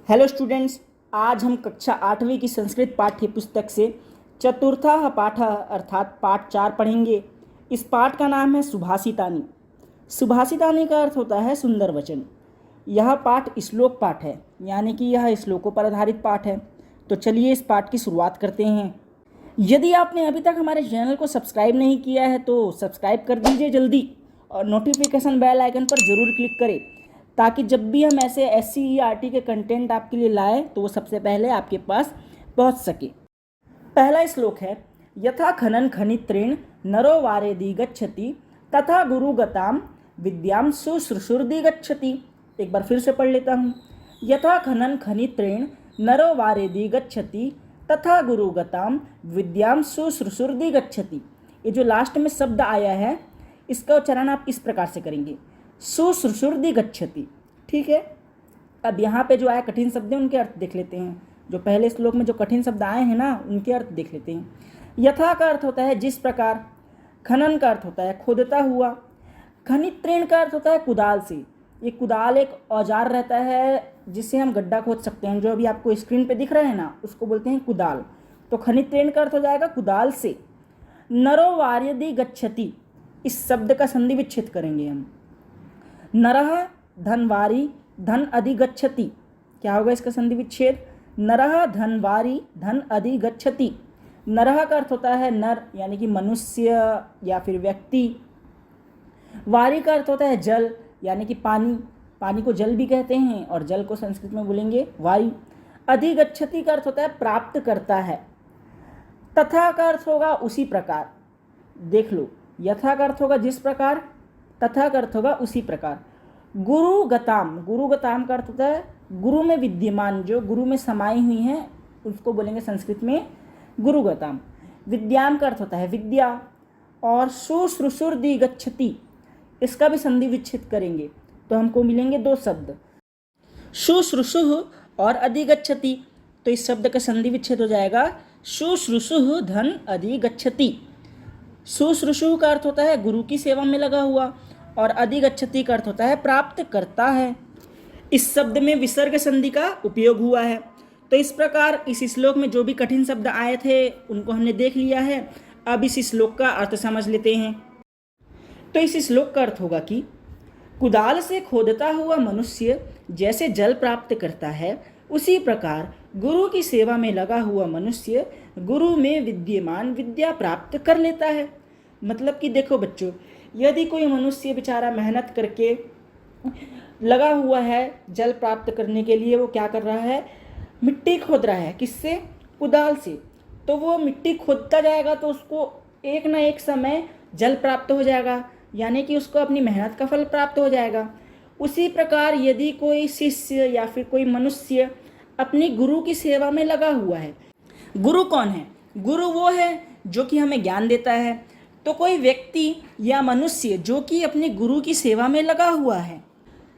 Hello students, आज हम कक्षा 8वीं की संस्कृत पाठ्य पुस्तक से चतुर्थः पाठः अर्थात पाठ 4 पढ़ेंगे। इस पाठ का नाम है सुभाषितानि। सुभाषितानि का अर्थ होता है सुंदर वचन। यह पाठ श्लोक पाठ है, यानी कि यह श्लोकों पर आधारित पाठ है। तो चलिए इस पाठ की शुरुआत करते हैं। यदि आपने अभी तक हमारे चैनल को सब्सक्राइब नहीं किया है तो सब्सक्राइब कर दीजिए जल्दी, और नोटिफिकेशन बेल आइकन पर ज़रूर क्लिक करें, ताकि जब भी हम ऐसे SCERT के कंटेंट आपके लिए लाएं तो वो सबसे पहले आपके पास पहुंच सके। पहला श्लोक है, यथा खनन खनित्रेण नरो वारेदि गच्छति तथा गुरुगताम विद्याम शुश्रूषुर्दि गच्छति। एक बार फिर से पढ़ लेता हूँ। यथा खनन खनित्रेण नरो वारेदि गच्छति तथा गुरुगताम विद्याम शुश्रूषुर्दि गच्छति। ये जो लास्ट में शब्द आया है, इसका उच्चारण आप इस प्रकार से करेंगे, शुश्रूषुर्दि गच्छति। ठीक है। अब यहाँ पे जो आया कठिन शब्द है उनके अर्थ देख लेते हैं। जो पहले श्लोक में जो कठिन शब्द आए हैं ना, उनके अर्थ देख लेते हैं। यथा का अर्थ होता है जिस प्रकार, खनन का अर्थ होता है खोदता हुआ, खनित्रेण का अर्थ होता है कुदाल से। ये कुदाल एक औजार रहता है जिससे हम गड्ढा खोद सकते हैं, जो अभी आपको स्क्रीन पे दिख रहा है ना, उसको बोलते हैं कुदाल। तो खनित्रेण का अर्थ हो जाएगा कुदाल से। नरो वार्यदि गच्छति, इस शब्द का संधि विच्छेद करेंगे हम। नरः धनवारी धन अधिगच्छति, क्या होगा इसका संधि विच्छेद? नरः धनवारी धन अधिगच्छति। नरः का अर्थ होता है नर, यानी कि मनुष्य या फिर व्यक्ति। वारी का अर्थ होता है जल, यानी कि पानी। पानी को जल भी कहते हैं, और जल को संस्कृत में बोलेंगे वारी। अधिगच्छति का अर्थ होता है प्राप्त करता है। तथा का अर्थ होगा उसी प्रकार। देख लो, यथा का अर्थ होगा जिस प्रकार, तथा का अर्थ होगा उसी प्रकार। गुरुगताम, गुरुगताम का अर्थ होता है गुरु में विद्यमान, जो गुरु में समाई हुई हैं उसको बोलेंगे संस्कृत में गुरुगताम। विद्याम का अर्थ होता है विद्या। और शुश्रूषुर्दि गच्छति, इसका भी संधि विच्छेद करेंगे तो हमको मिलेंगे दो शब्द, शुश्रूषुः और अधिगच्छति। तो इस शब्द का संधि विच्छेद हो जाएगा शुश्रूषुः धन अधिगच्छति। शुश्रूषु का अर्थ होता है गुरु की सेवा में लगा हुआ, और अधिगच्छति का अर्थ होता है प्राप्त करता है। इस शब्द में विसर्ग संधि का उपयोग हुआ है। तो इस प्रकार इस श्लोक में जो भी कठिन शब्द आए थे उनको हमने देख लिया है। अब इस श्लोक का अर्थ समझ लेते हैं। तो इस श्लोक का अर्थ होगा कि कुदाल से खोदता हुआ मनुष्य जैसे जल प्राप्त करता है, उसी प्रकार गुरु की सेवा में लगा हुआ मनुष्य गुरु में विद्यमान विद्या प्राप्त कर लेता है। मतलब कि देखो बच्चों, यदि कोई मनुष्य बेचारा मेहनत करके लगा हुआ है जल प्राप्त करने के लिए, वो क्या कर रहा है, मिट्टी खोद रहा है। किससे? कुदाल से। तो वो मिट्टी खोदता जाएगा तो उसको एक ना एक समय जल प्राप्त हो जाएगा, यानी कि उसको अपनी मेहनत का फल प्राप्त हो जाएगा। उसी प्रकार यदि कोई शिष्य या फिर कोई मनुष्य अपनी गुरु की सेवा में लगा हुआ है, गुरु कौन है? गुरु वो है जो कि हमें ज्ञान देता है। तो कोई व्यक्ति या मनुष्य जो कि अपने गुरु की सेवा में लगा हुआ है,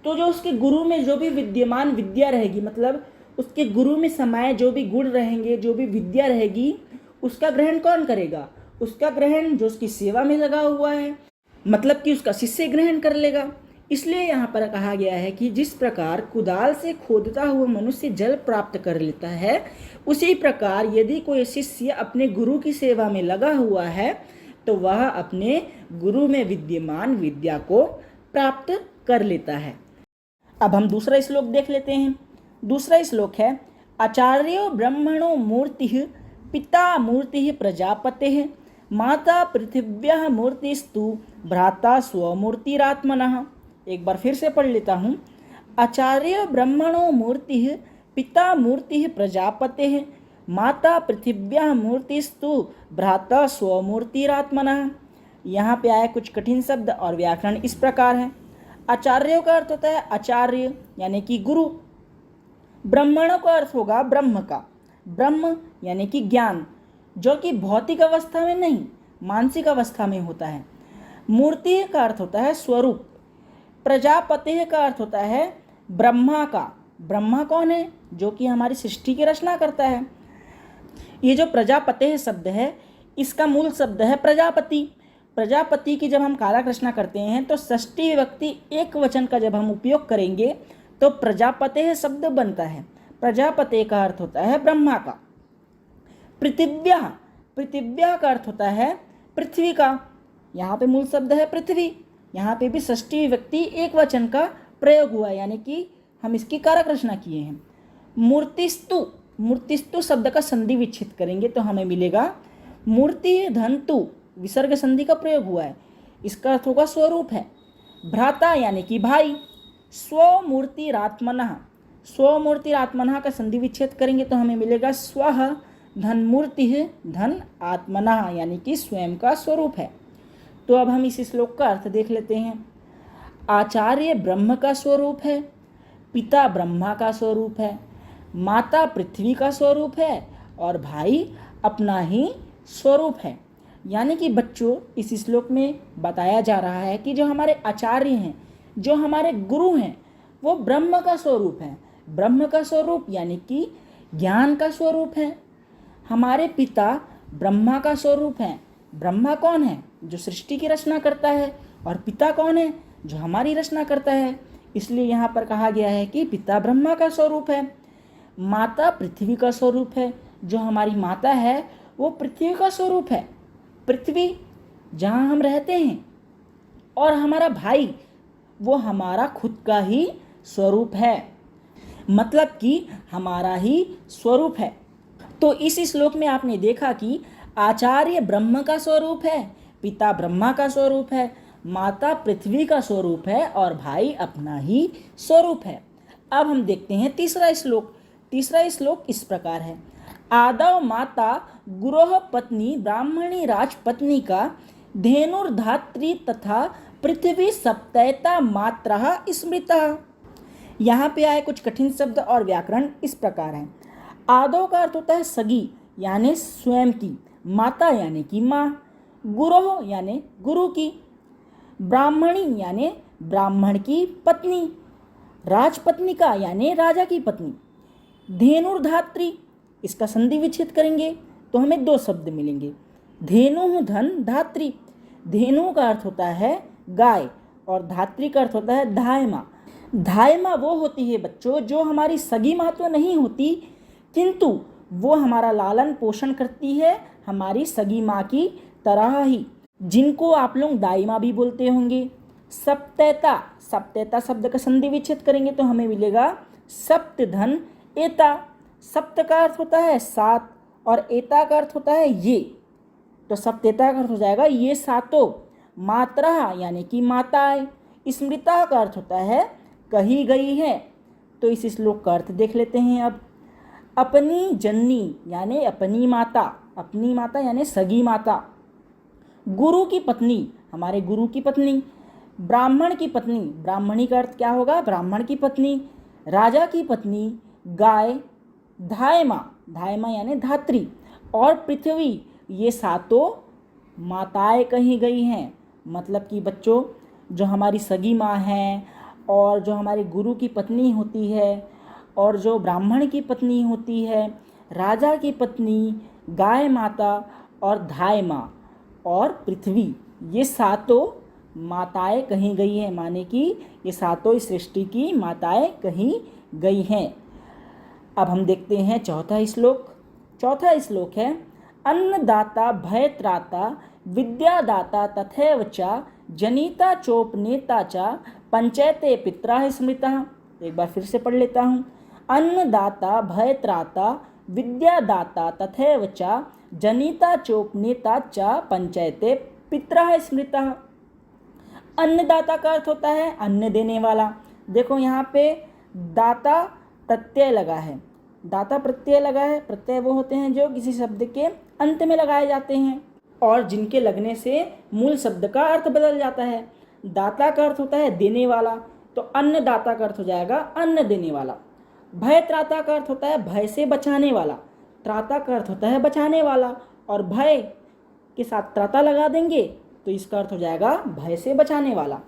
तो जो उसके गुरु में जो भी विद्यमान विद्या रहेगी, मतलब उसके गुरु में समाये जो भी गुण रहेंगे, जो भी विद्या रहेगी, उसका ग्रहण कौन करेगा? उसका ग्रहण जो उसकी सेवा में लगा हुआ है, मतलब कि उसका शिष्य ग्रहण कर लेगा। इसलिए यहाँ पर कहा गया है कि जिस प्रकार कुदाल से खोदता हुआ मनुष्य जल प्राप्त कर लेता है, उसी प्रकार यदि कोई शिष्य अपने गुरु की सेवा में लगा हुआ है तो वह अपने गुरु में विद्यमान विद्या को प्राप्त कर लेता है। अब हम दूसरा श्लोक देख लेते हैं। दूसरा श्लोक है, आचार्यो ब्रह्मणो मूर्तिः पिता मूर्तिः प्रजापतेः माता पृथिव्याः मूर्तिस्तु भ्राता स्वमूर्तिरात्मनः। एक बार फिर से पढ़ लेता हूँ। आचार्य ब्रह्मणो मूर्तिः पिता मूर्तिः प्रजापतेः माता पृथिव्याः मूर्तिस्तु भ्राता स्वमूर्तिरात्मनः। यहाँ पे आया कुछ कठिन शब्द और व्याकरण इस प्रकार है। आचार्यों का अर्थ होता है आचार्य, यानी कि गुरु। ब्रह्मणों का अर्थ होगा ब्रह्म का। ब्रह्म यानी कि ज्ञान, जो कि भौतिक अवस्था में नहीं, मानसिक अवस्था में होता है। मूर्ति का अर्थ होता है स्वरूप। प्रजापति का अर्थ होता है ब्रह्मा का। ब्रह्मा कौन है? जो कि हमारी सृष्टि की रचना करता है। ये जो प्रजापति शब्द है, इसका मूल शब्द है प्रजापति। प्रजापति की जब हम कारक रचना करते हैं तो षष्ठी विभक्ति एक वचन का जब हम उपयोग करेंगे तो प्रजापतेः शब्द बनता है। प्रजापते का अर्थ होता है ब्रह्मा का। पृथिव्या, पृथिव्या का अर्थ होता है पृथ्वी का। यहाँ पे मूल शब्द है पृथ्वी। यहाँ पे भी षष्ठी विभक्ति एक वचन का प्रयोग हुआ है, यानी कि हम इसकी कारक रचना किए हैं। मूर्तिस्तु, मूर्तिस्तु शब्द का संधि विच्छेद करेंगे तो हमें मिलेगा मूर्ति धन तु, विसर्ग संधि का प्रयोग हुआ है, इसका अर्थ होगा स्वरूप है। भ्राता यानी कि भाई। स्वमूर्तिरात्मनः, स्वमूर्तिरात्मनः का संधि विच्छेद करेंगे तो हमें मिलेगा स्वः धन मूर्ति धन आत्मनः, यानी कि स्वयं का स्वरूप है। तो अब हम इस श्लोक का अर्थ देख लेते हैं। आचार्य ब्रह्म का स्वरूप है, पिता ब्रह्मा का स्वरूप है, माता पृथ्वी का स्वरूप है और भाई अपना ही स्वरूप है। यानी कि बच्चों इस श्लोक में बताया जा रहा है कि जो हमारे आचार्य हैं, जो हमारे गुरु हैं, वो ब्रह्म का स्वरूप है। ब्रह्म का स्वरूप यानी कि ज्ञान का स्वरूप है। हमारे पिता ब्रह्मा का स्वरूप है। ब्रह्मा कौन है? जो सृष्टि की रचना करता है। और पिता कौन है? जो हमारी रचना करता है। इसलिए यहाँ पर कहा गया है कि पिता ब्रह्मा का स्वरूप है। माता पृथ्वी का स्वरूप है। जो हमारी माता है वो पृथ्वी का स्वरूप है, पृथ्वी जहाँ हम रहते हैं। और हमारा भाई वो हमारा खुद का ही स्वरूप है, मतलब कि हमारा ही स्वरूप है। तो इस श्लोक में आपने देखा कि आचार्य ब्रह्म का स्वरूप है, पिता ब्रह्मा का स्वरूप है, माता पृथ्वी का स्वरूप है और भाई अपना ही स्वरूप है। अब हम देखते हैं तीसरा श्लोक। तीसरा श्लोक इस प्रकार है। आदौ माता गुरोः पत्नी ब्राह्मणी राजपत्नी का धेनुर्धात्री तथा पृथ्वी सप्तैता मात्रः स्मृतः। यहाँ पे आए कुछ कठिन शब्द और व्याकरण इस प्रकार हैं। आदौ का अर्थ होता है सगी यानी स्वयं की, माता यानी कि माँ, गुरोः यानी गुरु की, ब्राह्मणी यानी ब्राह्मण की पत्नी, राजपत्नी का यानी राजा की पत्नी, धेनुर्धात्री इसका संधि विच्छेद करेंगे तो हमें दो शब्द मिलेंगे, धेनु धन धात्री। धेनु का अर्थ होता है गाय और धात्री का अर्थ होता है धायमा। धायमा वो होती है बच्चों जो हमारी सगी माँ तो नहीं होती, किंतु वो हमारा लालन पोषण करती है हमारी सगी माँ की तरह ही, जिनको आप लोग दाई माँ भी बोलते होंगे। सप्तैता, सप्तैता शब्द का संधि विच्छेद करेंगे तो हमें मिलेगा सप्त धन एता। सप्त का अर्थ होता है सात और एता का अर्थ होता है ये, तो सप्तेता का अर्थ हो जाएगा ये सातों। मात्रा यानी कि माताएं। स्मृता का अर्थ होता है कही गई है। तो इस श्लोक का अर्थ देख लेते हैं अब। अपनी जननी यानी अपनी माता, अपनी माता यानी सगी माता, गुरु की पत्नी हमारे गुरु की पत्नी, ब्राह्मण की पत्नी, ब्राह्मणी का अर्थ क्या होगा? ब्राह्मण की पत्नी, राजा की पत्नी, गाय, धायमा, धायमा यानी धात्री और पृथ्वी, ये सातों माताएं कही गई हैं। मतलब कि बच्चों जो हमारी सगी माँ हैं और जो हमारे गुरु की पत्नी होती है और जो ब्राह्मण की पत्नी होती है, राजा की पत्नी, गाय माता और धाय माँ और पृथ्वी, ये सातों माताएं कही गई हैं, माने कि ये सातों इस सृष्टि की माताएं कही गई हैं। अब हम देखते हैं चौथा श्लोक। चौथा श्लोक है अन्नदाता भयत्राता विद्यादाता तथैव च जनिता चोपनेता च पंचैते पितरः स्मृतः। एक बार फिर से पढ़ लेता हूँ। अन्नदाता भयत्राता विद्यादाता तथैव च जनिता चोपनेता च पंचैते पितरः स्मृतः। अन्नदाता का अर्थ होता है अन्न देने वाला। देखो यहाँ पे दाता प्रत्यय लगा है, दाता प्रत्यय लगा है। प्रत्यय वो होते हैं जो किसी शब्द के अंत में लगाए जाते हैं और जिनके लगने से मूल शब्द का अर्थ बदल जाता है। दाता का अर्थ होता है देने वाला, तो अन्नदाता का अर्थ हो जाएगा अन्न देने वाला। भय त्राता का अर्थ होता है भय से बचाने वाला, त्राता का अर्थ होता है बचाने वाला और भय के साथ त्राता लगा देंगे तो इसका अर्थ हो जाएगा भय से बचाने वाला।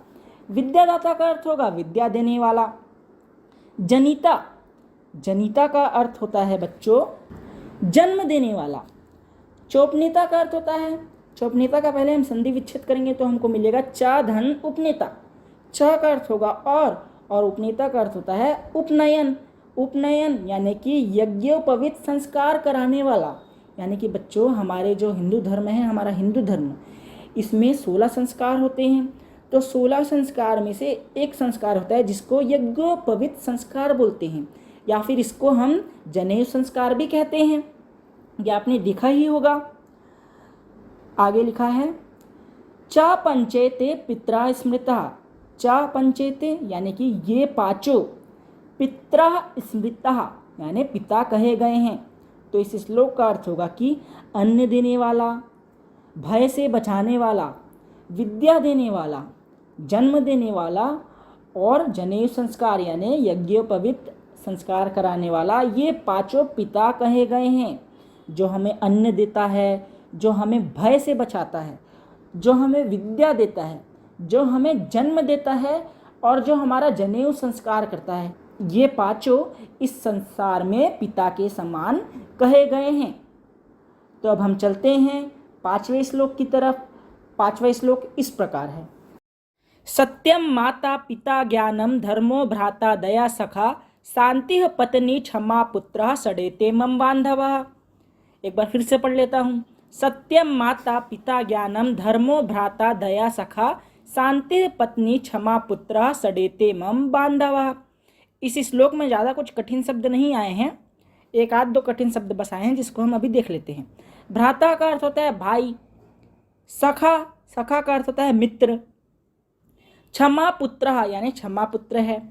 विद्यादाता का अर्थ होगा विद्या देने वाला। जनिता, जनिता का अर्थ होता है बच्चों जन्म देने वाला। चोपनेता का अर्थ होता है, चोपनेता का पहले हम संधि विच्छेद करेंगे तो हमको मिलेगा च धन उपनेता। च का अर्थ होगा और उपनेता का अर्थ होता है उपनयन। उपनयन यानी कि यज्ञोपवीत संस्कार कराने वाला, यानी कि बच्चों हमारे जो हिंदू धर्म है, हमारा हिंदू धर्म, इसमें 16 संस्कार होते हैं। तो 16 संस्कार में से एक संस्कार होता है जिसको यज्ञोपवीत संस्कार बोलते हैं, या फिर इसको हम जनेऊ संस्कार भी कहते हैं। ये आपने देखा ही होगा। आगे लिखा है चा पंचेते पित्रा स्मृता। चा पंचेते यानी कि ये पांचों, पित्रा स्मृता यानी पिता कहे गए हैं। तो इस श्लोक का अर्थ होगा कि अन्न देने वाला, भय से बचाने वाला, विद्या देने वाला, जन्म देने वाला और जनेऊ संस्कार यानी यज्ञोपवीत संस्कार कराने वाला, ये पांचों पिता कहे गए हैं। जो हमें अन्न देता है, जो हमें भय से बचाता है, जो हमें विद्या देता है, जो हमें जन्म देता है और जो हमारा जनेऊ संस्कार करता है, ये पांचों इस संसार में पिता के समान कहे गए हैं। तो अब हम चलते हैं 5वें श्लोक की तरफ। 5वां श्लोक इस प्रकार है। सत्यम माता पिता ज्ञानम धर्मो भ्राता दया सखा शांति पत्नी क्षमा पुत्र सडेते मम बांधवः। एक बार फिर से पढ़ लेता हूँ। सत्यम माता पिता ज्ञानम धर्मो भ्राता दया सखा शांति पत्नी क्षमा पुत्र सडेते मम बांधवः। इस श्लोक में ज़्यादा कुछ कठिन शब्द नहीं आए हैं, एक आध दो कठिन शब्द बस आए हैं जिसको हम अभी देख लेते हैं। भ्राता का अर्थ होता है भाई, सखा, सखा का अर्थ होता है मित्र, क्षमा पुत्र यानी क्षमा पुत्र है,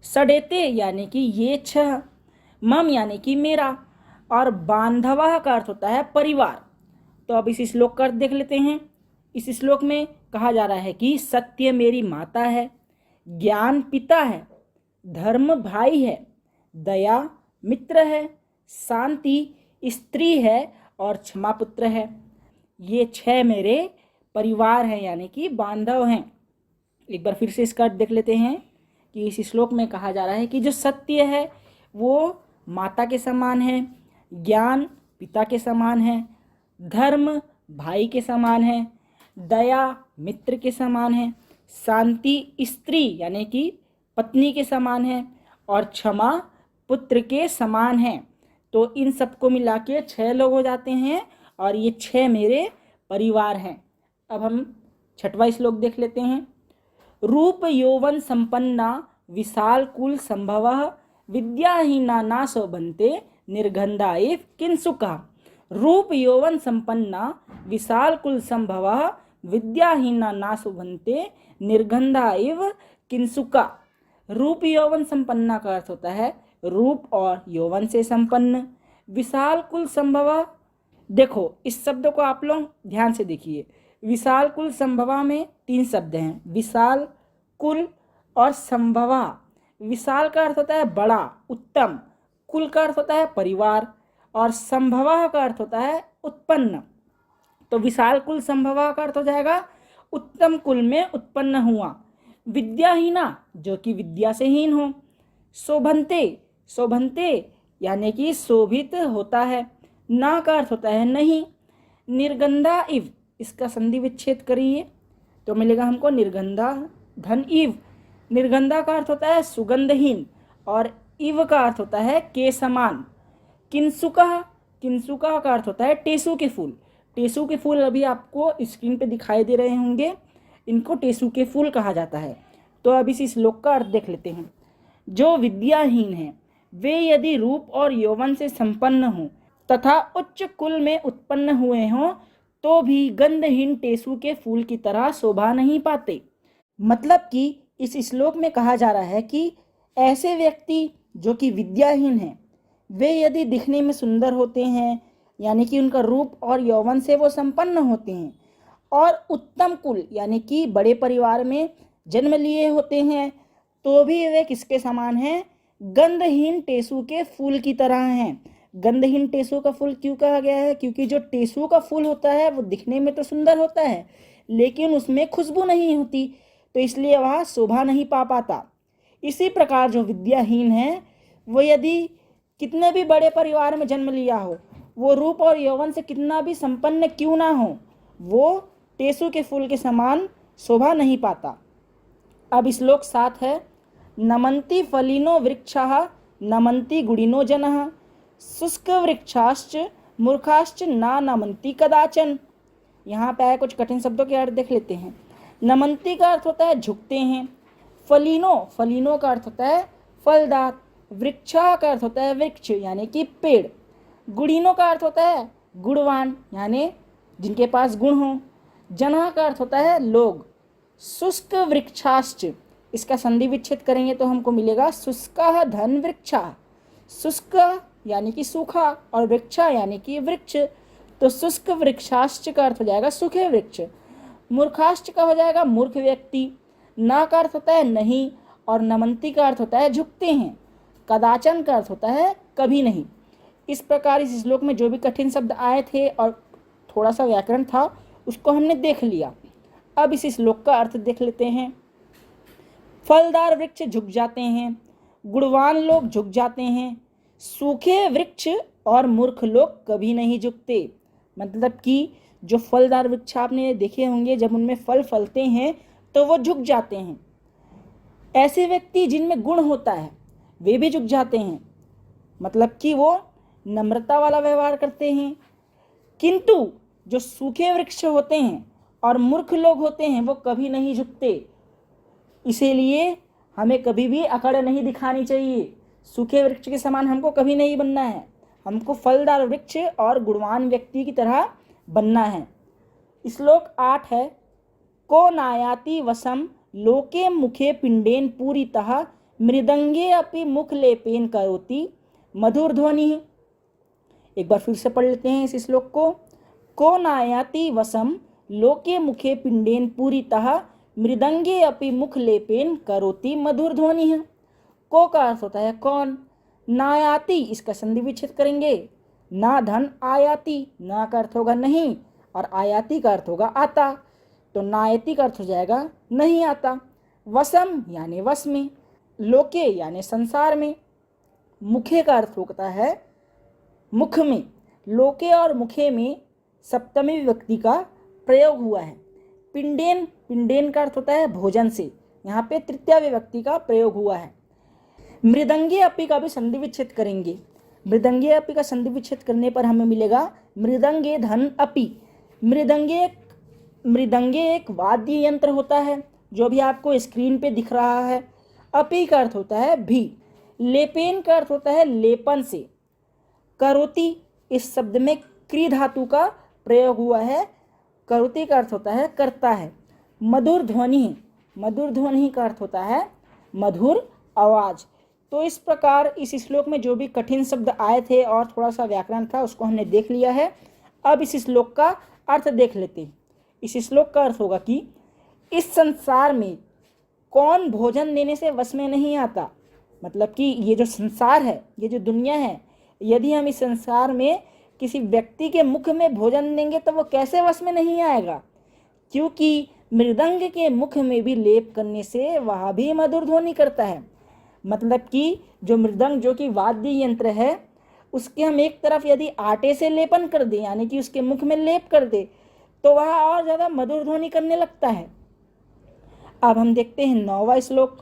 सडेते यानी कि ये छह, मम यानी कि मेरा, और बांधवा का अर्थ होता है परिवार। तो अब इस श्लोक का अर्थ देख लेते हैं। इस श्लोक में कहा जा रहा है कि सत्य मेरी माता है, ज्ञान पिता है, धर्म भाई है, दया मित्र है, शांति स्त्री है और क्षमा पुत्र है। ये छह मेरे परिवार हैं यानी कि बांधव हैं। एक बार फिर से इसका अर्थ देख लेते हैं कि इस श्लोक में कहा जा रहा है कि जो सत्य है वो माता के समान है, ज्ञान पिता के समान है, धर्म भाई के समान है, दया मित्र के समान है, शांति स्त्री यानी कि पत्नी के समान है और क्षमा पुत्र के समान है। तो इन सबको मिला के 6 लोग हो जाते हैं और ये 6 मेरे परिवार हैं। अब हम 6वां श्लोक देख लेते हैं। रूप यौवन संपन्ना विशाल कुल संभवः विद्याहीना ना शोभन्ते निर्गंधा इव किंसुका। रूप यौवन संपन्ना विशाल कुल संभवः विद्याहीना ना शोभन्ते निर्गंधा इव किंसुका। रूप यौवन संपन्ना का अर्थ होता है रूप और यौवन से संपन्न, विशाल कुल संभवा। देखो इस शब्द को आप लोग ध्यान से देखिए। विशाल कुल संभवा में 3 शब्द हैं, विशाल कुल और संभवा। विशाल का अर्थ होता है बड़ा उत्तम, कुल का अर्थ होता है परिवार और संभवा का अर्थ होता है उत्पन्न। तो विशाल कुल संभवा का अर्थ हो जाएगा उत्तम कुल में उत्पन्न हुआ। विद्याहीना जो कि विद्या से हीन हो। शोभन्ते, शोभन्ते यानी कि शोभित होता है। ना का अर्थ होता है नहीं। निर्गंधा इव, इसका संधि विच्छेद करिए तो मिलेगा हमको निर्गंधा धन इव। निर्गंधा का अर्थ होता है सुगंधहीन और इव का अर्थ होता है के समान। किंसुका, किंसुका का अर्थ होता है टेसू के फूल। टेसू के फूल अभी आपको स्क्रीन पे दिखाई दे रहे होंगे, इनको टेसू के फूल कहा जाता है। तो अब इस श्लोक का अर्थ देख लेते हैं। जो विद्याहीन हैं वे यदि रूप और यौवन से संपन्न हों तथा उच्च कुल में उत्पन्न हुए हों तो भी गंधहीन टेसू के फूल की तरह शोभा नहीं पाते। मतलब कि इस श्लोक में कहा जा रहा है कि ऐसे व्यक्ति जो कि विद्याहीन हैं वे यदि दिखने में सुंदर होते हैं यानी कि उनका रूप और यौवन से वो संपन्न होते हैं और उत्तम कुल यानी कि बड़े परिवार में जन्म लिए होते हैं तो भी वे किसके समान हैं? गंधहीन टेसू के फूल की तरह हैं। गंधहीन टेसू का फूल क्यों कहा गया है? क्योंकि जो टेसू का फूल होता है वो दिखने में तो सुंदर होता है लेकिन उसमें खुशबू नहीं होती, तो इसलिए वह शोभा नहीं पा पाता। इसी प्रकार जो विद्याहीन है वो यदि कितने भी बड़े परिवार में जन्म लिया हो, वो रूप और यौवन से कितना भी संपन्न क्यों ना हो, वो टेसू के फूल के समान शोभा नहीं पाता। अब श्लोक 7 है। नमन्ति फलिनो वृक्षः नमन्ति गुणिनो जनः, शुष्क वृक्षाश्च मूर्खाश्च ना नमन्ति कदाचन। यहाँ पे आए कुछ कठिन शब्दों के अर्थ देख लेते हैं। नमन्ति का अर्थ होता है झुकते हैं। फलिनो, फलिनो का अर्थ होता है फलदार। वृक्षा का अर्थ होता है वृक्ष यानी कि पेड़। गुणिनो का अर्थ होता है गुणवान यानी जिनके पास गुण हो। जनः का अर्थ होता है लोग। शुष्क वृक्षाश्च, इसका संधि विच्छेद करेंगे तो हमको मिलेगा शुष्कः धन वृक्षा। शुष्क यानी कि सूखा और वृक्षा यानी कि वृक्ष, तो शुष्क वृक्षाश्च का अर्थ हो जाएगा सूखे वृक्ष। मूर्खाश्च का हो जाएगा मूर्ख व्यक्ति। ना का अर्थ होता है नहीं और नमन्ति का अर्थ होता है झुकते हैं। कदाचन का अर्थ होता है कभी नहीं। इस प्रकार इस श्लोक में जो भी कठिन शब्द आए थे और थोड़ा सा व्याकरण था उसको हमने देख लिया। अब इस श्लोक का अर्थ देख लेते हैं। फलदार वृक्ष झुक जाते हैं, गुणवान लोग झुक जाते हैं, सूखे वृक्ष और मूर्ख लोग कभी नहीं झुकते। मतलब कि जो फलदार वृक्ष आपने देखे होंगे जब उनमें फल फलते हैं तो वो झुक जाते हैं। ऐसे व्यक्ति जिनमें गुण होता है वे भी झुक जाते हैं, मतलब कि वो नम्रता वाला व्यवहार करते हैं। किंतु जो सूखे वृक्ष होते हैं और मूर्ख लोग होते हैं वो कभी नहीं झुकते। इसीलिए हमें कभी भी अकड़ नहीं दिखानी चाहिए। सूखे वृक्ष के समान हमको कभी नहीं बनना है, हमको फलदार वृक्ष और गुणवान व्यक्ति की तरह बनना है। श्लोक 8 है, को नायाति वसम लोके मुखे पिंडेन पूरितः मृदंगे अपि मुख लेपेन करोति मधुर ध्वनि। एक बार फिर से पढ़ लेते हैं इस श्लोक को नायाति वसम लोके मुखे पिंडेन पूरितः मृदंगे अपि मुख लेपेन करोति मधुर ध्वनि है। को का अर्थ होता है कौन। नायाति, इसका संधि विच्छेद करेंगे। ना धन आयाति, ना का अर्थ होगा नहीं और आयाति का अर्थ होगा आता, तो नायति का अर्थ हो जाएगा नहीं आता। वसम यानी वश में, लोके यानी संसार में, मुखे का अर्थ होता है मुख में। लोके और मुखे में सप्तमी विभक्ति का प्रयोग हुआ है। पिंडेन, पिंडेन का अर्थ होता है भोजन से, यहाँ पे तृतीया विभक्ति का प्रयोग हुआ है। मृदंगे अपि का भी संधि विच्छेद करेंगे। मृदंगे अपि का संधि विच्छेद करने पर हमें मिलेगा मृदंगे धन अपि। मृदंगे एक वाद्य यंत्र होता है जो भी आपको स्क्रीन पे दिख रहा है। अपि का अर्थ होता है भी। लेपेन का अर्थ होता है लेपन से। करोति, इस शब्द में क्री धातु का प्रयोग हुआ है। करोति का अर्थ होता है करता है। मधुर ध्वनि, मधुर ध्वनि का अर्थ होता है मधुर आवाज। तो इस प्रकार इस श्लोक में जो भी कठिन शब्द आए थे और थोड़ा सा व्याकरण था उसको हमने देख लिया है। अब इस श्लोक का अर्थ देख लेते हैं। इस श्लोक का अर्थ होगा कि इस संसार में कौन भोजन देने से वश में नहीं आता। मतलब कि ये जो संसार है, ये जो दुनिया है, यदि हम इस संसार में किसी व्यक्ति के मुख में भोजन देंगे तो वो कैसे वश में नहीं आएगा, क्योंकि मृदंग के मुख में भी लेप करने से वह भी मधुर ध्वनि करता है। मतलब कि जो मृदंग जो कि वाद्य यंत्र है उसके हम एक तरफ यदि आटे से लेपन कर दें यानी कि उसके मुख में लेप कर दे तो वह और ज़्यादा मधुर ध्वनि करने लगता है। अब हम देखते हैं 9वां श्लोक।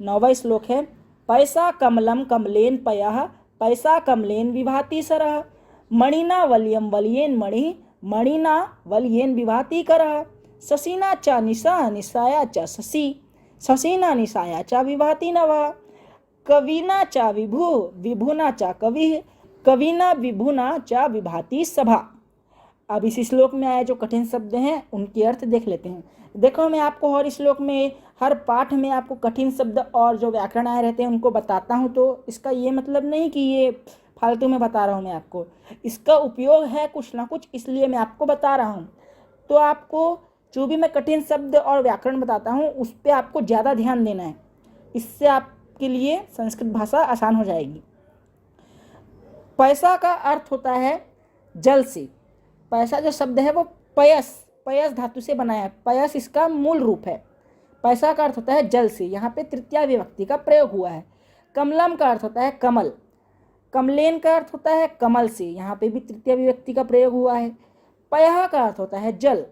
9वां श्लोक है, पैसा कमलम कमलेन पयः पैसा कमलेन विभाति सरः मणिना वल्यम वल्येन मणि मणिना वल्येन विभाति करः शशिना च निशा निशाया च शशि शशिना निशाया च विभाति नभः कविना च विभु विभुना च कविः कविना विभुना च विभाति सभा। अब इस श्लोक में आए जो कठिन शब्द हैं उनके अर्थ देख लेते हैं। देखो मैं आपको हर श्लोक में हर पाठ में आपको कठिन शब्द और जो व्याकरण आए रहते हैं उनको बताता हूँ, तो इसका ये मतलब नहीं कि ये फालतू में बता रहा हूँ मैं आपको। इसका उपयोग है कुछ ना कुछ, इसलिए मैं आपको बता रहा हूँ। तो आपको जो भी मैं कठिन शब्द और व्याकरण बताता हूँ उस पर आपको ज़्यादा ध्यान देना है, इससे आपके लिए संस्कृत भाषा आसान हो जाएगी। पैसा का अर्थ होता है जल से। पैसा जो शब्द है वो पयस, पयस धातु से बना है। पयस इसका मूल रूप है। पैसा का अर्थ होता है जल से, यहाँ पे तृतीया विभक्ति का प्रयोग हुआ है। कमलम का अर्थ होता है कमल। कमलेन का अर्थ होता है कमल से, यहाँ पे भी तृतीया विभक्ति का प्रयोग हुआ है। पयः का अर्थ होता है जल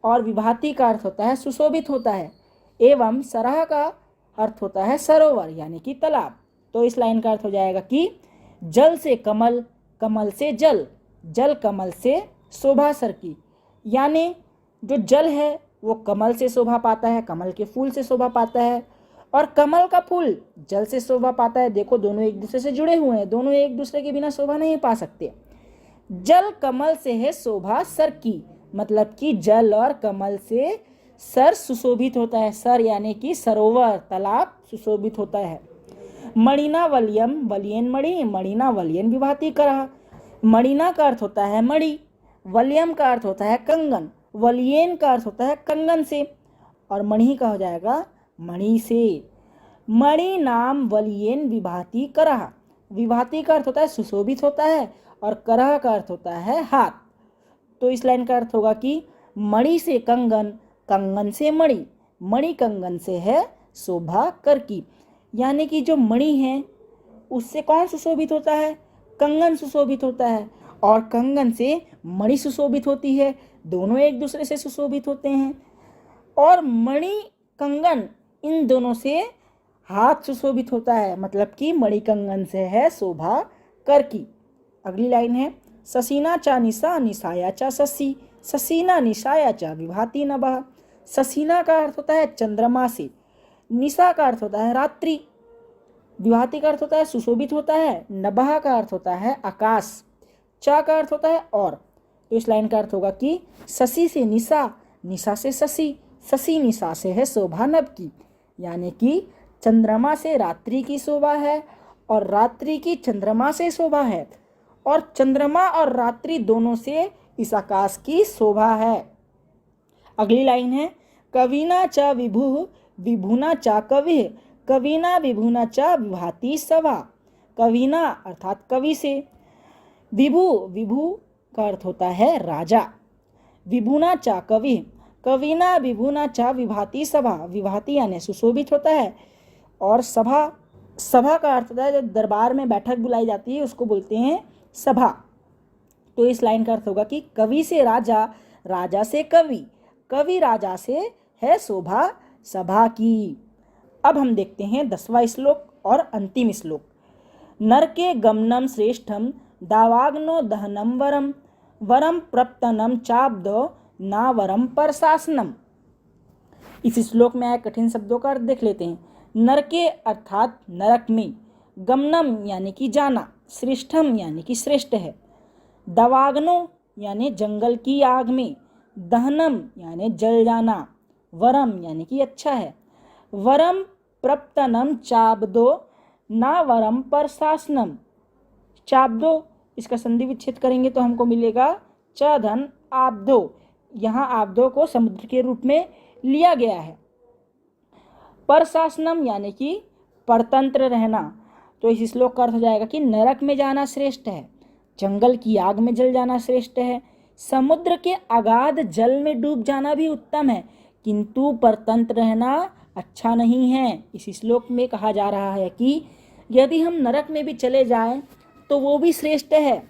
और विभाति का अर्थ होता है सुशोभित होता है। एवं सरह का अर्थ होता है सरोवर यानी कि तालाब। तो इस लाइन का अर्थ हो जाएगा कि जल से कमल, कमल से जल, जल कमल से शोभा सर की। यानी जो जल है वो कमल से शोभा पाता है, कमल के फूल से शोभा पाता है, और कमल का फूल जल से शोभा पाता है। देखो दोनों एक दूसरे से जुड़े हुए हैं, दोनों एक दूसरे के बिना शोभा नहीं पा सकते। जल कमल से है शोभा सर की, मतलब कि जल और कमल से सर सुशोभित होता है। सर यानी कि सरोवर, तालाब सुशोभित होता है। मणिना वलियम, वलियन मणि, मणिना वलियन विभाति करहा। मणिना का अर्थ होता है मणि, वलियम का अर्थ होता है कंगन, वलियन का अर्थ होता है कंगन से, और मणि का हो जाएगा मणि से। मणि नाम वलियन विभाति करहा। विभाति का अर्थ होता है सुशोभित होता है, और करह का अर्थ होता है हाथ। तो इस लाइन का अर्थ होगा कि मणि से कंगन, कंगन से मणि, मणि कंगन से है शोभा कर की। यानी कि जो मणि है उससे कौन सुशोभित होता है? कंगन सुशोभित होता है, और कंगन से मणि सुशोभित होती है। दोनों एक दूसरे से सुशोभित होते हैं, और मणि कंगन इन दोनों से हाथ सुशोभित होता है, मतलब कि मणि कंगन से है शोभा कर की। अगली लाइन है ससीना चा निशा, निशाया चा शशि, ससीना निशाया चा विभाति नभः। ससीना का अर्थ होता है चंद्रमा से, निशा का अर्थ होता है रात्रि, विभाति का अर्थ होता है सुशोभित होता है, नभः का अर्थ होता है आकाश, चा का अर्थ होता है और। तो इस लाइन का अर्थ होगा कि शशि से निशा, निशा से शशि, शशि निशा से है शोभा नभ की। यानी कि चंद्रमा से रात्रि की शोभा है, और रात्रि की चंद्रमा से शोभा है, और चंद्रमा और रात्रि दोनों से इस आकाश की शोभा है। अगली लाइन है कविना च विभु, विभुना च कवि, कविना विभुना च विभाति सभा। कविना अर्थात कवि से, विभु, विभु का अर्थ होता है राजा, विभुना च कवि, कविना विभुना च विभाति सभा। विभाति यानी सुशोभित होता है, और सभा, सभा का अर्थ होता है जब दरबार में बैठक बुलाई जाती है उसको बोलते हैं सभा। तो इस लाइन का अर्थ होगा कि कवि से राजा, राजा से कवि, कवि राजा से है शोभा सभा की। अब हम देखते हैं 10वां श्लोक और अंतिम श्लोक। नर के गमनम श्रेष्ठम, दावाग्नो दहनम वरम, वरम प्रप्तनम चाब्दो ना वरम प्रशासनम। इस श्लोक में आए कठिन शब्दों का अर्थ देख लेते हैं। नर के अर्थात नरक में, गमनम यानी कि जाना, श्रेष्ठम यानी कि श्रेष्ठ है, दवाग्नो यानी जंगल की आग में, दहनम यानी जल जाना, वरम यानी कि अच्छा है, वरम प्रप्तनम चाब्दो ना वरम प्रशासनम। चाब्दो इसका संधि विच्छेद करेंगे तो हमको मिलेगा च धन आब्दो। यहाँ आब्दो को समुद्र के रूप में लिया गया है। प्रशासनम यानी कि परतंत्र रहना। तो इस श्लोक का अर्थ हो जाएगा कि नरक में जाना श्रेष्ठ है, जंगल की आग में जल जाना श्रेष्ठ है, समुद्र के अगाध जल में डूब जाना भी उत्तम है, किंतु परतंत्र रहना अच्छा नहीं है। इस श्लोक में कहा जा रहा है कि यदि हम नरक में भी चले जाएं तो वो भी श्रेष्ठ है,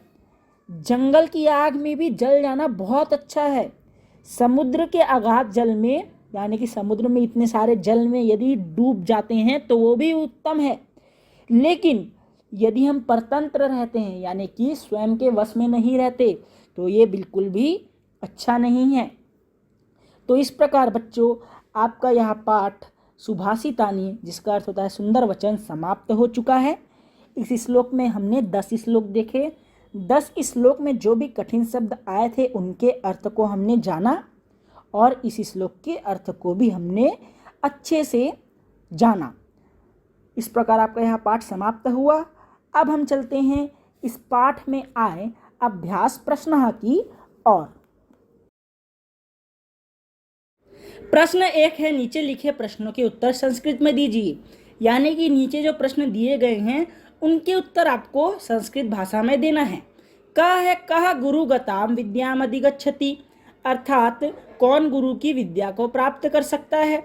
जंगल की आग में भी जल जाना बहुत अच्छा है, समुद्र के अगाध जल में यानी कि समुद्र में इतने सारे जल में यदि डूब जाते हैं तो वो भी उत्तम है, लेकिन यदि हम परतंत्र रहते हैं यानी कि स्वयं के वश में नहीं रहते तो ये बिल्कुल भी अच्छा नहीं है। तो इस प्रकार बच्चों आपका यह पाठ सुभाषितानि जिसका अर्थ होता है सुंदर वचन समाप्त हो चुका है। इस श्लोक में हमने 10 श्लोक देखे। 10 श्लोक में जो भी कठिन शब्द आए थे उनके अर्थ को हमने जाना, और इस श्लोक के अर्थ को भी हमने अच्छे से जाना। इस प्रकार आपका यह पाठ समाप्त हुआ। अब हम चलते हैं इस पाठ में आए अभ्यास प्रश्न की ओर। प्रश्न 1 है नीचे लिखे प्रश्नों के उत्तर संस्कृत में दीजिए। यानी कि नीचे जो प्रश्न दिए गए हैं उनके उत्तर आपको संस्कृत भाषा में देना है। कह गुरु गताम विद्याम अधिगच्छति, अर्थात कौन गुरु की विद्या को प्राप्त कर सकता है।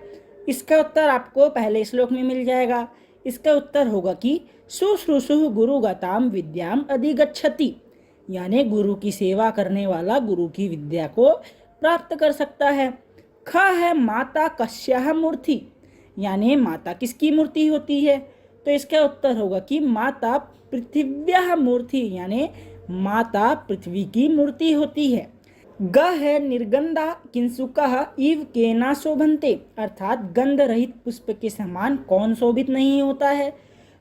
इसका उत्तर आपको पहले श्लोक में मिल जाएगा। इसका उत्तर होगा कि शुश्रूषु गुरु गताम विद्याम अधिगच्छति, यानी गुरु की सेवा करने वाला गुरु की विद्या को प्राप्त कर सकता है। ख है माता कस्याः मूर्ति, यानी माता किसकी मूर्ति होती है। तो इसका उत्तर होगा कि माता पृथिव्याः मूर्ति, यानी माता पृथ्वी की मूर्ति होती है। ग है निर्गंधा किंसुकः इव केना शोभन्ते, अर्थात गंध रहित पुष्प के समान कौन शोभित नहीं होता है।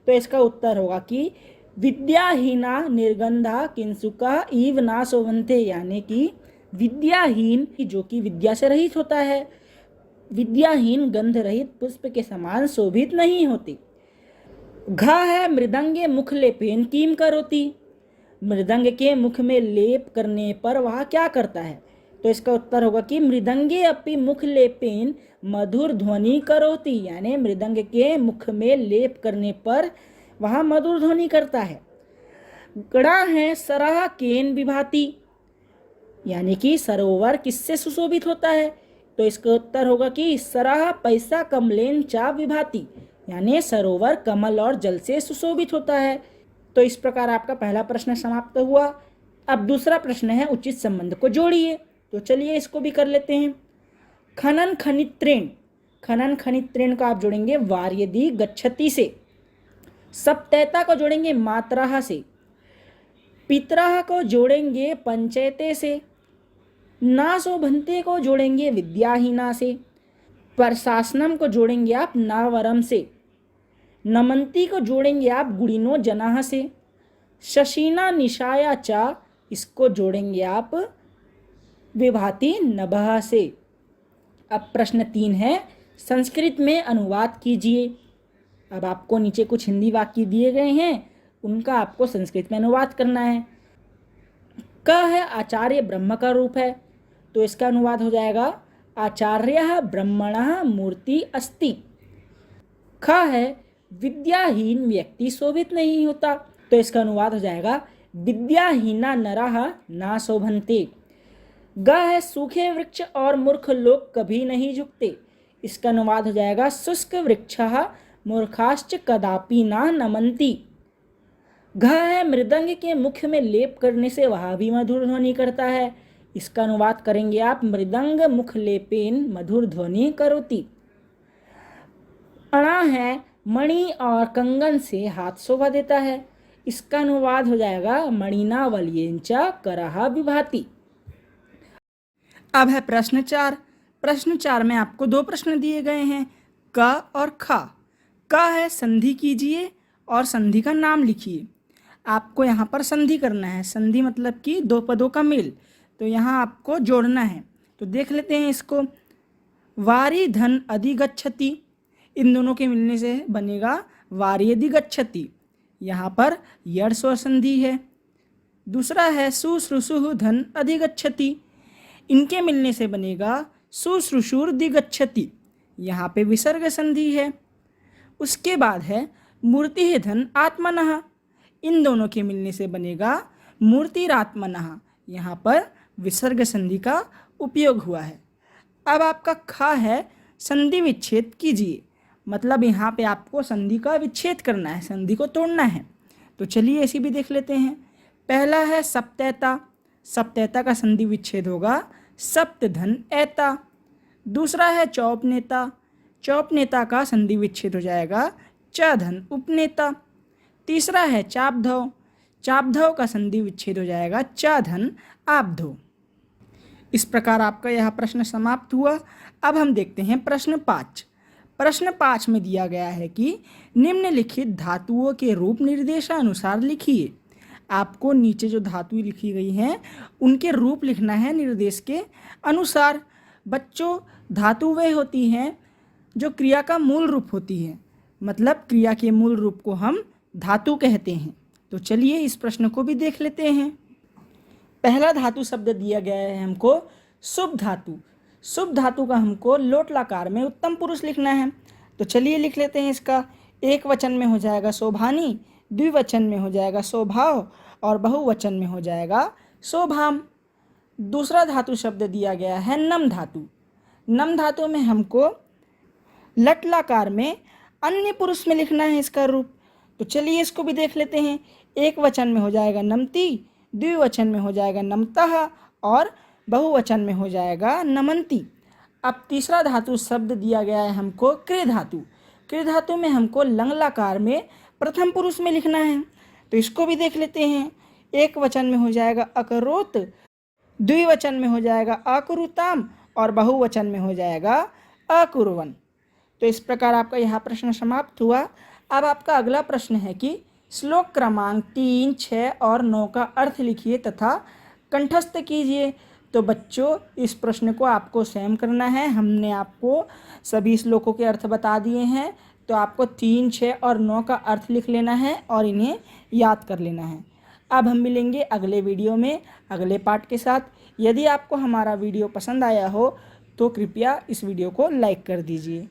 तो इसका उत्तर होगा कि विद्याहीना निर्गंधा किंसुकः इव ना शोभन्ते, यानी कि विद्याहीन जो कि विद्या से रहित होता है, विद्याहीन गंध रहित पुष्प के समान शोभित नहीं होती। घ है मृदंगे मुख लेपेन किम करोति, मृदंग के मुख में लेप करने पर वह क्या करता है। तो इसका उत्तर होगा कि मृदंगे अपि मुख लेपेन मधुर ध्वनि करोति, यानी मृदंग के मुख में लेप करने पर वह मधुर ध्वनि करता है। गणा है सरह केन विभाति, यानी कि सरोवर किससे सुशोभित होता है। तो इसका उत्तर होगा कि सरह पैसा कमलेन चा विभाति, यानी सरोवर कमल और जल से सुशोभित होता है। तो इस प्रकार आपका पहला प्रश्न समाप्त हुआ। अब दूसरा प्रश्न है उचित संबंध को जोड़िए। तो चलिए इसको भी कर लेते हैं। खनन खनित्रेण, खनन खनित्रेण को आप जोड़ेंगे वार्यदि गच्छति से, सप्तैता को जोड़ेंगे मात्राः से, पितरः को जोड़ेंगे पंचैते से, ना शोभन्ते को जोड़ेंगे विद्याहीना से, प्रशासनम को जोड़ेंगे आप नावरम से, नमंती को जोड़ेंगे आप गुणिनो जनाः से, शशीना निशाया चा इसको जोड़ेंगे आप विभाति नभः से। अब प्रश्न 3 है, संस्कृत में अनुवाद कीजिए। अब आपको नीचे कुछ हिंदी वाक्य दिए गए हैं, उनका आपको संस्कृत में अनुवाद करना है। क है आचार्य ब्रह्म का रूप है, तो इसका अनुवाद हो जाएगा आचार्यः ब्रह्मणः मूर्ति अस्ति। ख है विद्याहीन व्यक्ति शोभित नहीं होता, तो इसका अनुवाद हो जाएगा विद्याहीना नरः ना शोभन्ते। ग है सूखे वृक्ष और मूर्ख लोग कभी नहीं झुकते, इसका अनुवाद हो जाएगा शुष्क वृक्षः मूर्खाश्च कदापि ना नमन्ति। घ है मृदंग के मुख में लेप करने से वह भी मधुर ध्वनि करता है, इसका अनुवाद करेंगे आप मृदंग मुख लेपेन मधुर ध्वनि करोति। अणा है मणि और कंगन से हाथ शोभा देता है, इसका अनुवाद हो जाएगा मणिना वलयेंच करः विभाति। अब है प्रश्न 4। प्रश्न 4 में आपको 2 प्रश्न दिए गए हैं, क और ख। क है संधि कीजिए और संधि का नाम लिखिए। आपको यहाँ पर संधि करना है, संधि मतलब कि 2 पदों का मेल, तो यहाँ आपको जोड़ना है। तो देख लेते हैं इसको। वारी धन अधिगच्छति, इन दोनों के मिलने से बनेगा वार्यदि गच्छति, यहाँ पर यड़ स्वर संधि है। दूसरा है शुश्रूषुः धन अधिगच्छति, इनके मिलने से बनेगा शुश्रूषुर्दिगच्छति, यहाँ पे विसर्ग संधि है। उसके बाद है मूर्तिः धन आत्मनः, इन दोनों के मिलने से बनेगा मूर्तिरात्मनः, यहाँ पर विसर्ग संधि का उपयोग हुआ है। अब आपका ख है संधि विच्छेद कीजिए, मतलब यहाँ पे आपको संधि का विच्छेद करना है, संधि को तोड़ना है। तो चलिए ऐसी भी देख लेते हैं। पहला है सप्तैता, सप्तैता का संधि विच्छेद होगा सप्त धन ऐता। दूसरा है चौपनेता, चौपनेता का संधि विच्छेद हो जाएगा च धन उपनेता। तीसरा है चापधव, चापधव का संधि विच्छेद हो जाएगा च धन आपधव। इस प्रकार आपका यह प्रश्न समाप्त हुआ। अब हम देखते हैं प्रश्न 5। प्रश्न 5 में दिया गया है कि निम्नलिखित धातुओं के रूप निर्देशानुसार लिखिए। आपको नीचे जो धातुएं लिखी गई हैं उनके रूप लिखना है निर्देश के अनुसार। बच्चों, धातु वे होती हैं जो क्रिया का मूल रूप होती है, मतलब क्रिया के मूल रूप को हम धातु कहते हैं। तो चलिए इस प्रश्न को भी देख लेते हैं। पहला धातु शब्द दिया गया है हमको शुभ धातु। शुभ धातु का हमको लोट लकार में उत्तम पुरुष लिखना है। तो चलिए लिख लेते हैं इसका। एक वचन में हो जाएगा शोभानी, द्विवचन में हो जाएगा शोभाव और बहुवचन में हो जाएगा शोभाम। दूसरा धातु शब्द दिया गया है नम धातु। नम धातु में हमको लट लकार में अन्य पुरुष में लिखना है इसका रूप। तो चलिए इसको भी देख लेते हैं। एक वचन में हो जाएगा नमती, द्विवचन में हो जाएगा नमतः और बहुवचन में हो जाएगा नमंती। अब तीसरा धातु शब्द दिया गया है हमको क्रे धातु। कृ धातु में हमको लंग लकार में प्रथम पुरुष में लिखना है, तो इसको भी देख लेते हैं। एक वचन में हो जाएगा अकरोत, द्विवचन में हो जाएगा अकुरुताम और बहुवचन में हो जाएगा अकुर्वन। तो इस प्रकार आपका यह प्रश्न समाप्त हुआ। अब आपका अगला प्रश्न है कि श्लोक क्रमांक 3, 6 और 9 का अर्थ लिखिए तथा कंठस्थ कीजिए। तो बच्चों, इस प्रश्न को आपको स्वयं करना है। हमने आपको सभी श्लोकों के अर्थ बता दिए हैं, तो आपको 3, 6 और 9 का अर्थ लिख लेना है और इन्हें याद कर लेना है। अब हम मिलेंगे अगले वीडियो में अगले पार्ट के साथ। यदि आपको हमारा वीडियो पसंद आया हो तो कृपया इस वीडियो को लाइक कर दीजिए।